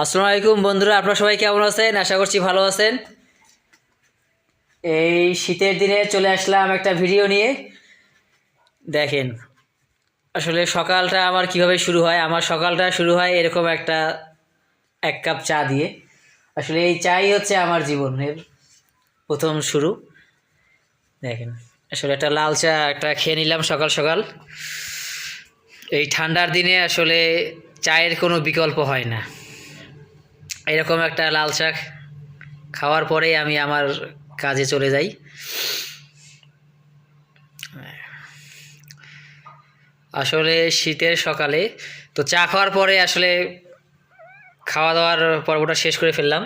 আসসালামু আলাইকুম বন্ধুরা, আপনারা সবাই কেমন আছেন? আশা করছি ভালো আছেন। এই শীতের দিনে চলে আসলাম একটা ভিডিও নিয়ে। দেখেন, আসলে সকালটা আমার কিভাবে শুরু হয়। আমার সকালটা শুরু হয় এরকম এক কাপ চা দিয়ে। আসলে এই চাই হচ্ছে আমার জীবনের প্রথম শুরু। দেখেন, আসলে একটা লাল চা খেয়ে নিলাম সকাল সকাল। এই ঠান্ডার দিনে আসলে চায়ের কোনো বিকল্প হয় না। এরকম একটা লাল চা খাওয়ার পরেই আমি আমার কাজে চলে যাই। আসলে শীতের সকালে তো চা খাওয়ার পরে আসলে খাওয়া দাওয়ার পর্বটা শেষ করে ফেললাম।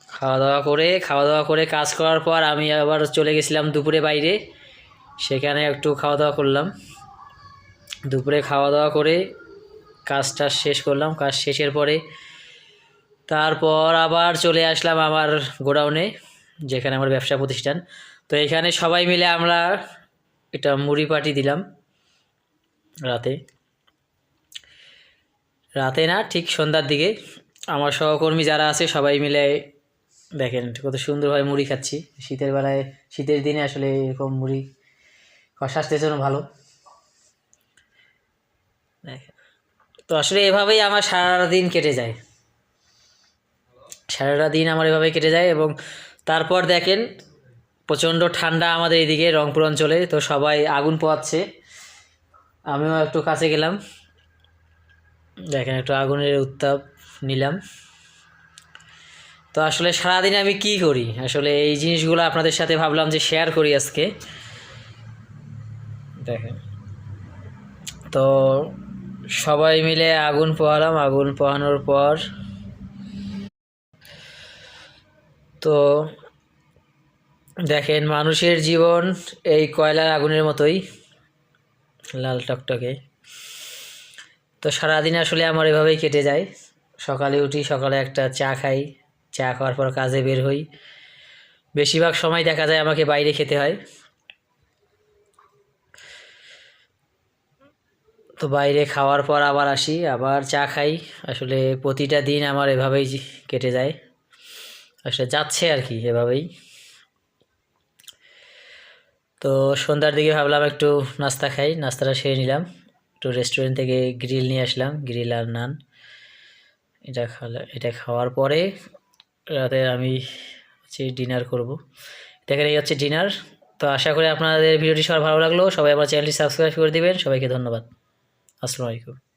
খাওয়া দাওয়া করে কাজ করার পর আমি আবার চলে গেছিলাম দুপুরে বাইরে। সেখানে একটু খাওয়া দাওয়া করলাম। দুপুরে খাওয়া দাওয়া করে কাজটা শেষ করলাম। কাজ শেষের পরে তারপর আবার চলে আসলাম আমার গোডাউনে, যেখানে আমার ব্যবসা প্রতিষ্ঠান। তো এখানে সবাই মিলে আমরা এটা মুড়ি পার্টি দিলাম রাতে। রাতে না, ঠিক সন্ধ্যার দিকে আমার সহকর্মী যারা আছে সবাই মিলে দেখেন কত সুন্দরভাবে মুড়ি খাচ্ছি। শীতের বেলায়, শীতের দিনে আসলে এরকম মুড়ি খাওয়া স্বাস্থ্যের জন্য ভালো। দেখেন, তো আসলে এভাবেই আমার সারাটা দিন কেটে যায়। সারাটা দিন আমার এভাবেই কেটে যায়। এবং তারপর দেখেন, প্রচণ্ড ঠান্ডা আমাদের এদিকে রংপুর অঞ্চলে। তো সবাই আগুন পোহাচ্ছে, আমিও একটু কাছে গেলাম। দেখেন, একটু আগুনের উত্তাপ নিলাম। তো আসলে সারাদিনে আমি কি করি, আসলে এই জিনিসগুলো আপনাদের সাথে ভাবলাম যে শেয়ার করি আজকে। দেখেন, তো সবাই মিলে আগুন পোহালাম। আগুন পোহানোর পর তো দেখেন, মানুষের জীবন এই কয়লার আগুনের মতোই লাল টকটকে। তো সারাদিন আসলে আমার এভাবেই কেটে যায়। সকালে উঠি, সকালে একটা চা খাই, চা খাওয়ার পর কাজে বের হই। বেশিরভাগ সময় দেখা যায় আমাকে বাইরে খেতে হয়। তো বাইরে খাওয়ার পর আবার আসি, আবার চা খাই। আসলে প্রতিটা দিন আমার এভাবেই কেটে যায়। আসলে যাচ্ছে আর কি এভাবেই। তো সন্ধ্যার দিকে ভাবলাম একটু নাস্তা খাই, নাস্তাটা সেরে নিলাম। একটু রেস্টুরেন্ট থেকে গ্রিল নিয়ে আসলাম, গ্রিল আর নান। এটা খাওয়ার পরে রাতে আমি ডিনার করব। দেখেন, এই হচ্ছে ডিনার। তো আশা করি আপনাদের ভিডিওটি সবার ভালো লাগলো। সবাই আমার চ্যানেলটি সাবস্ক্রাইব করে দিবেন। সবাইকে ধন্যবাদ। আসসালামু আলাইকুম।